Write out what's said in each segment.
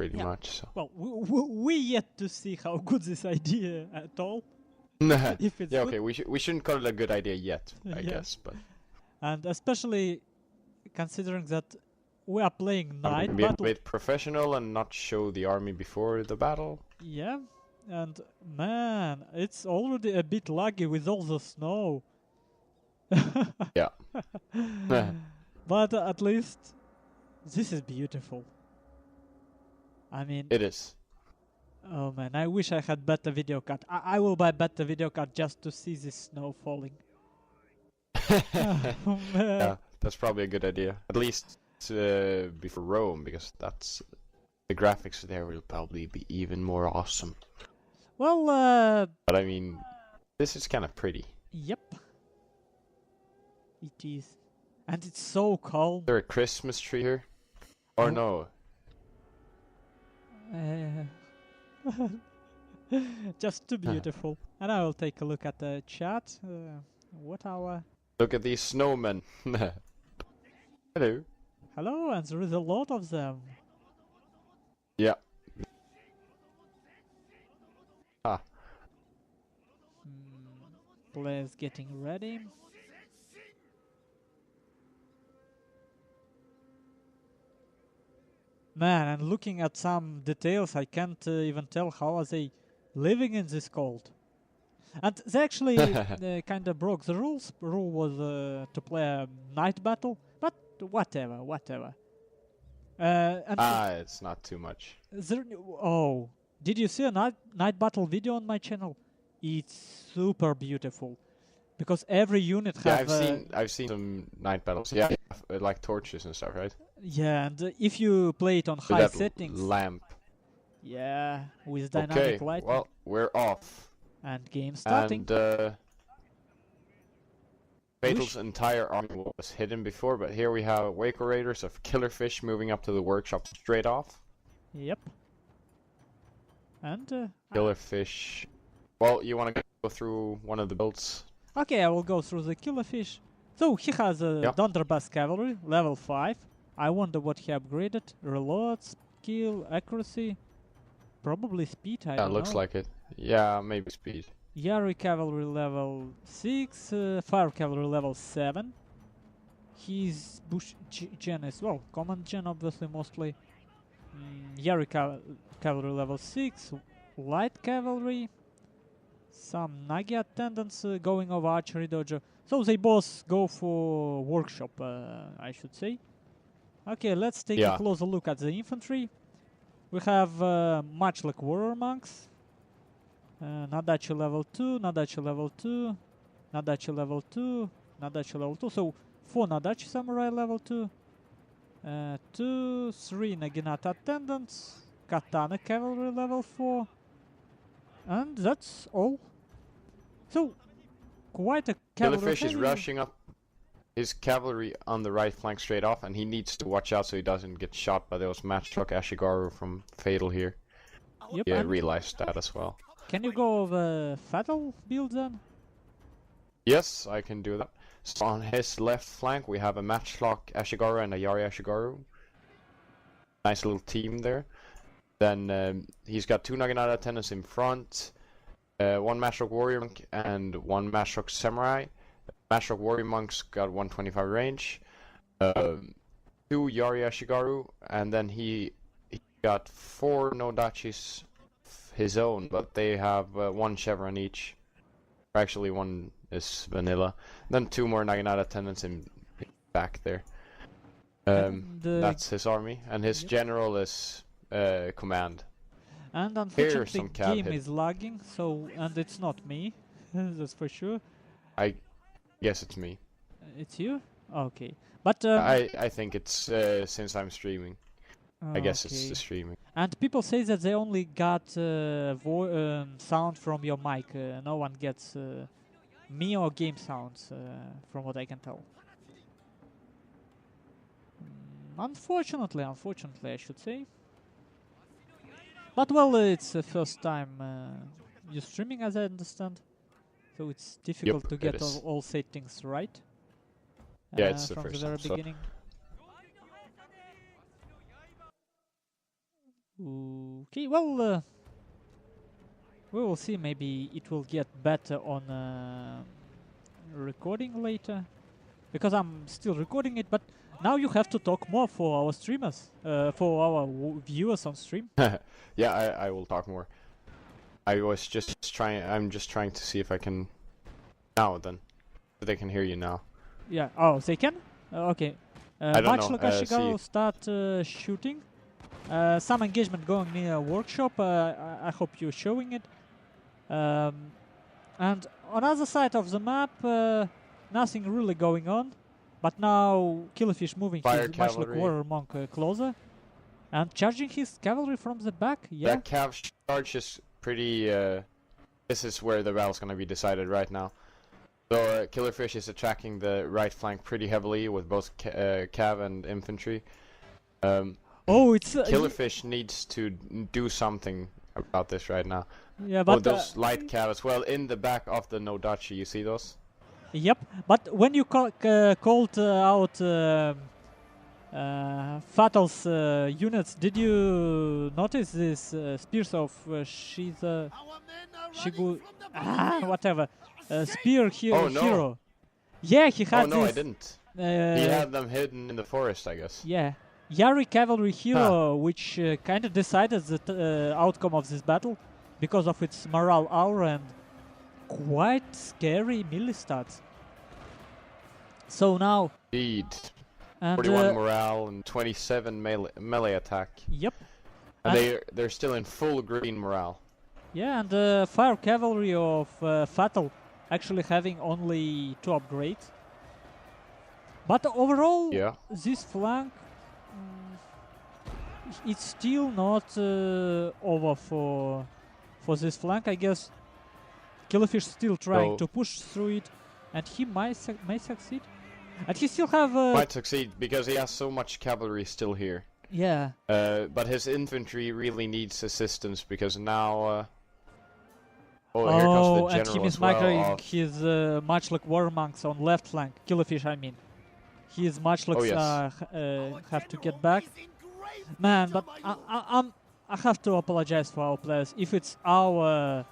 pretty much. So. Well, we yet to see how good this idea at all. If it's yeah, good. okay, we shouldn't call it a good idea yet, I guess, but... And especially considering that we are playing night be battle. a bit professional and not show the army before the battle. Yeah, and man, it's already a bit laggy with all the snow. Yeah. But at least this is beautiful. I mean... It is. Oh man, I wish I had better video card. I will buy better video card just to see this snow falling. Oh, man. Yeah, that's probably a good idea. At least before Rome, because that's the graphics there will probably be even more awesome. Well, but I mean, this is kind of pretty. Yep. It is. And it's so calm. Is there a Christmas tree here? Or no? Just too beautiful. And I will take a look at the chat. What our... Look at these snowmen. Hello. Hello, and there is a lot of them. Yeah. Ah. Players getting ready. Man, and looking at some details, I can't even tell how are they living in this cold. And they actually kind of broke the rules. Rule was to play a night battle, but whatever. It's not too much. Did you see a night battle video on my channel? It's super beautiful, because every unit has. Yeah, I've seen some night battles. Yeah, like torches and stuff, right? Yeah, and if you play it on With high that settings. Lamp. Yeah, with dynamic lighting. Well, we're off. And game starting. And Fatal's entire army was hidden before, but here we have Waco Raiders of Killerfisch moving up to the workshop straight off. Yep. And Killerfisch. Well, you want to go through one of the builds? Okay, I will go through the Killerfisch. So he has a Donderbass Cavalry, level 5. I wonder what he upgraded. Reload, skill, accuracy, probably speed, I don't know. Looks like it. Yeah, maybe speed. Yari Cavalry level 6, Fire Cavalry level 7. He's Bush Gen as well, Command Gen obviously mostly. Yari Cavalry level 6, Light Cavalry, some Nagi attendants going over Archery Dojo. So they both go for Workshop, I should say. Okay, let's take a closer look at the infantry. We have much like Warrior Monks. no-dachis level 2, no-dachis level 2, no-dachis level 2, no-dachis level 2. So 4 no-dachis Samurai level 2, 2, 3 Naginata attendants, Katana Cavalry level 4, and that's all. So quite a cavalry. Killerfisch is rushing up his cavalry on the right flank straight off, and he needs to watch out so he doesn't get shot by those matchlock Ashigaru from Fatal here. Yep, yeah, realized that as well. Can you go over Fatal build then? Yes, I can do that. So on his left flank we have a matchlock Ashigaru and a Yari Ashigaru. Nice little team there. Then he's got 2 Naginata attendants in front, 1 matchlock Warrior Monk and 1 matchlock Samurai. Matchlock Warrior Monk's got 125 range, 2 Yari Ashigaru, and then he got 4 no-dachis his own, but they have 1 chevron each. Actually, 1 is vanilla. Then 2 more Naginata attendants in back there. That's his army, and his general is command. And unfortunately, the game is lagging, so and it's not me, that's for sure. I guess it's me. It's you? Okay, but I think it's since I'm streaming. I guess it's the streaming. And people say that they only got sound from your mic. No one gets me or game sounds, from what I can tell. Unfortunately, I should say. But well, it's the first time you're streaming, as I understand. So it's difficult to get all settings right. Yeah, it's the from first the very time, beginning. Okay, well, we will see. Maybe it will get better on recording later, because I'm still recording it. But now you have to talk more for our streamers, for our viewers on stream. Yeah, I will talk more. I was just trying. I'm just trying to see if I can. Now then, they can hear you now. Yeah. Oh, they can. Okay. I don't Much know, like Ashigaru see. start shooting. Some engagement going near workshop. I hope you're showing it. And on other side of the map, nothing really going on. But now Killerfisch moving Fire his much like cavalry. warrior monk closer and charging his cavalry from the back. Yeah. That cav charge is pretty. This is where the battle's gonna be decided right now. So Killerfisch is attacking the right flank pretty heavily with both cav and infantry. Oh, it's Killerfisch needs to do something about this right now. yeah, but those light cav as well in the back of the no-dachi. You see those? yep. But when you called out Fatal's units, did you notice this spears of Shiza Shigu? Whatever. Spear Oh, no. hero. Yeah, he had Oh no, this. I didn't. He had them hidden in the forest, I guess. Yeah, Yari cavalry hero, which kind of decided the outcome of this battle because of its morale aura and quite scary melee stats. So now, Indeed. and 41 morale and 27 melee attack. yep, And they're still in full green morale. yeah, and fire cavalry of Fatal actually having only 2 upgrades. But overall, Yeah. this flank, it's still not over for this flank. I guess Killerfisch still trying to push through it, and he may succeed. And he still have Might succeed because he has so much cavalry still here. yeah. But his infantry really needs assistance because now. Here Oh, comes the and general he is as well migrating of- his much like war monks on left flank. Killerfisch, I mean. His much like yes. have to get back. Man, but I have to apologize for our players. If it's our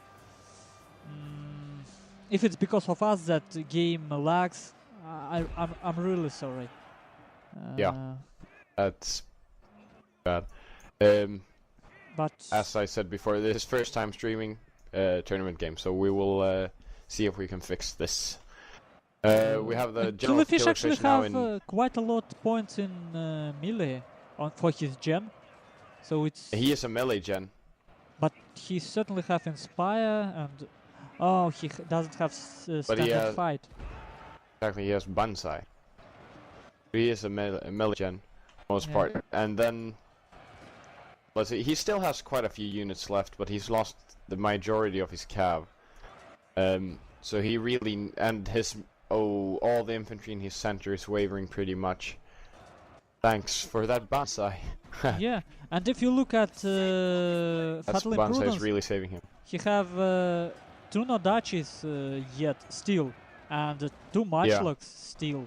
if it's because of us that the game lags, I'm really sorry. Yeah. That's bad. But As I said before, this is first time streaming tournament game, so we will see if we can fix this. We have the general Killerfisch actually Killerfisch now have in. quite a lot of points in melee for his gen, so it's. He is a melee gen. But he certainly have inspire and he doesn't have standard fight. Exactly, he has Banzai. He is a melee gen, most part, and then. Let's see, he still has quite a few units left, but he's lost the majority of his cav. So he really and all the infantry in his center is wavering pretty much. Thanks for that Banzai. Yeah, and if you look at That's Fatal Banzai is Imprudence, really saving him. he have 2 no-dachis yet still, and 2 matchlocks still.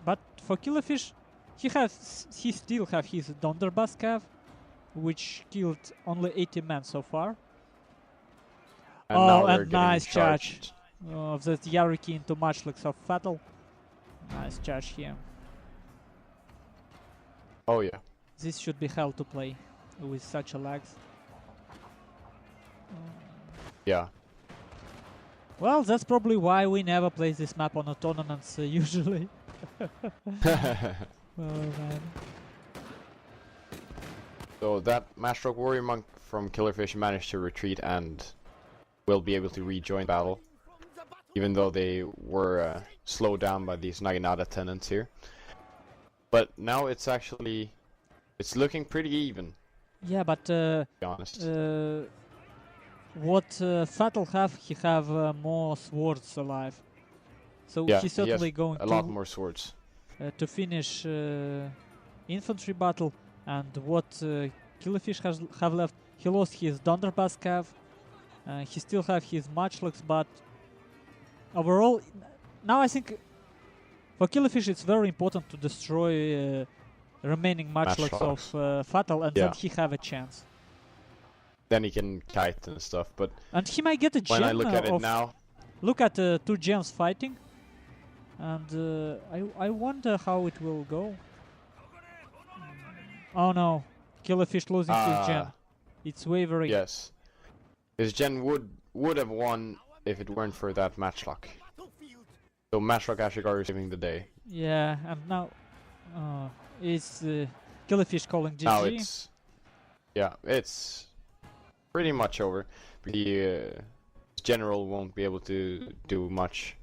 But for Killerfisch, he still have his Donderbass cav, which killed only 80 men so far. And now they're and getting nice charge charged. of the Yariki into matchlocks of Fatal. Nice charge here. Oh yeah. This should be hell to play with such a lags. Yeah. Well, that's probably why we never play this map on the tournaments usually. Oh man. So that Master Warrior Monk from Killerfisch managed to retreat and will be able to rejoin battle, even though they were slowed down by these Naginata tenants here. But now it's looking pretty even. Yeah, but To be honest. what Fatal have, he have more swords alive. So Yeah, he's he has certainly going a lot more swords. to finish infantry battle. And what Killerfisch have left, he lost his Donderbass cav. He still have his matchlocks, but overall, now I think for Killerfisch it's very important to destroy remaining matchlocks of Fatal, and then he have a chance. Then he can kite and stuff, but and he might get a gem. When I look at it now, look at 2 gems fighting, and I wonder how it will go. Oh no, Killerfisch losing his gem. It's wavering. Yes, his gen would have won if it weren't for that matchlock. So matchlock Ashigaru is saving the day. Yeah, and now it's Killerfisch calling GG. Now it's pretty much over. The general won't be able to do much,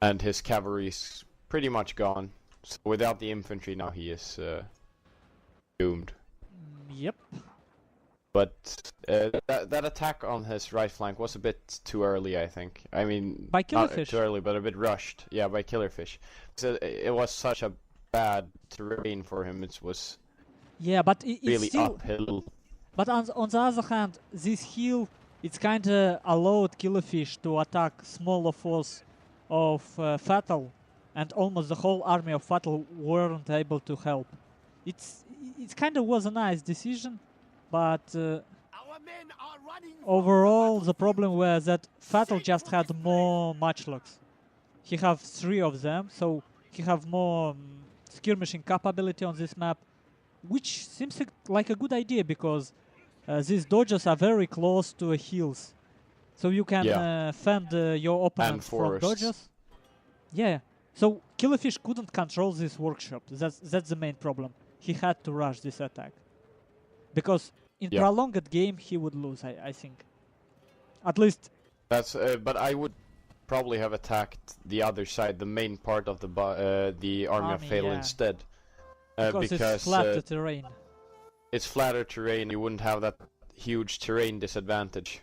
and his cavalry's pretty much gone. So without the infantry now, he is doomed. Yep. But that attack on his right flank was a bit too early, I think. I mean, by Killerfisch. Not too early, but a bit rushed. Yeah, by Killerfisch. So it was such a bad terrain for him. It was but it's really still uphill. But on the other hand, this hill, it's kinda allowed Killerfisch to attack smaller force of Fatal, and almost the whole army of Fatal weren't able to help. It kinda was a nice decision, but overall the problem was that Fatal just had more matchlocks. He have 3 of them, so he have more skirmishing capability on this map, which seems like a good idea because these Dojos are very close to hills, so you can fend your opponent from Dojos. Yeah, so Killerfisch couldn't control this workshop. That's the main problem. He had to rush this attack because in prolonged game he would lose. I think, at least. That's but I would probably have attacked the other side, the main part of the army of Fatal instead, because it's flatter terrain. It's flatter terrain, you wouldn't have that huge terrain disadvantage.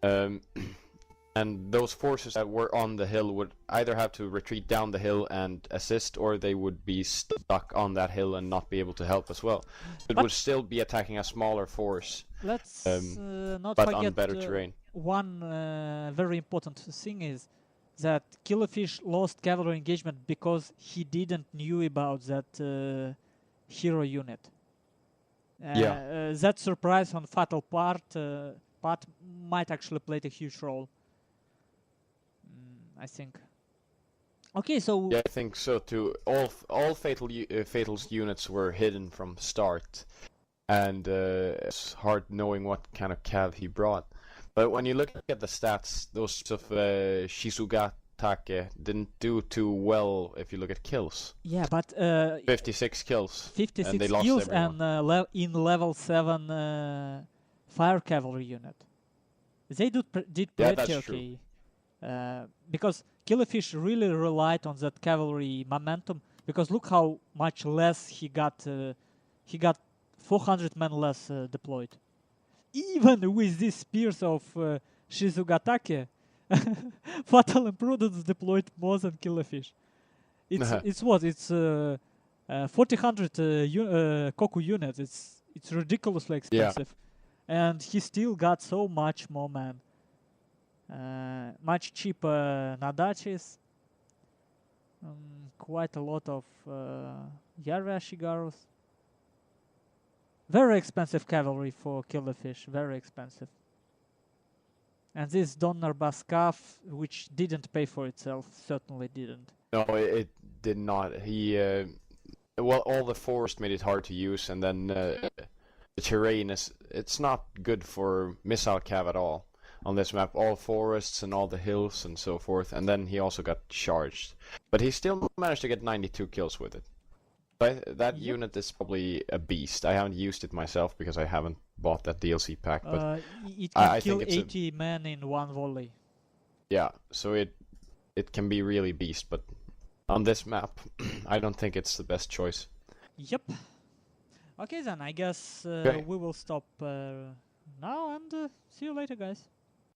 And those forces that were on the hill would either have to retreat down the hill and assist, or they would be stuck on that hill and not be able to help as well. It would still be attacking a smaller force, let's not but forget on better terrain. One very important thing is that Killerfisch lost cavalry engagement because he didn't knew about that hero unit. That surprise on Fatal part might actually play a huge role. I think. Okay, so I think so too. All Fatal's units were hidden from start, and it's hard knowing what kind of cav he brought. But when you look at the stats, those of Shizugatake didn't do too well if you look at kills. Yeah, but 56 kills. 56 and they lost kills everyone. and in level 7 fire cavalry unit. They did pretty okay. Because Killerfisch really relied on that cavalry momentum. Because look how much less he got. He got 400 men less deployed. Even with these spears of Shizugatake, Fatal Imprudence deployed more than Killerfisch. It's 400 Koku units. It's ridiculously expensive, and he still got so much more men. Much cheaper no-dachis. Quite a lot of Ashigarus. Very expensive cavalry for Killerfisch. Very expensive. And this Donner Baskaf, which didn't pay for itself, certainly didn't. No, it did not. Well, all the forest made it hard to use, and then the terrain it's not good for missile cav at all on this map. All forests and all the hills and so forth, and then he also got charged. But he still managed to get 92 kills with it. That unit is probably a beast. I haven't used it myself because I haven't bought that DLC pack, but it can I kill think it's 80 men in one volley. Yeah, so it can be really beast, but on this map, I don't think it's the best choice. Yep. Okay then, I guess we will stop now and see you later, guys.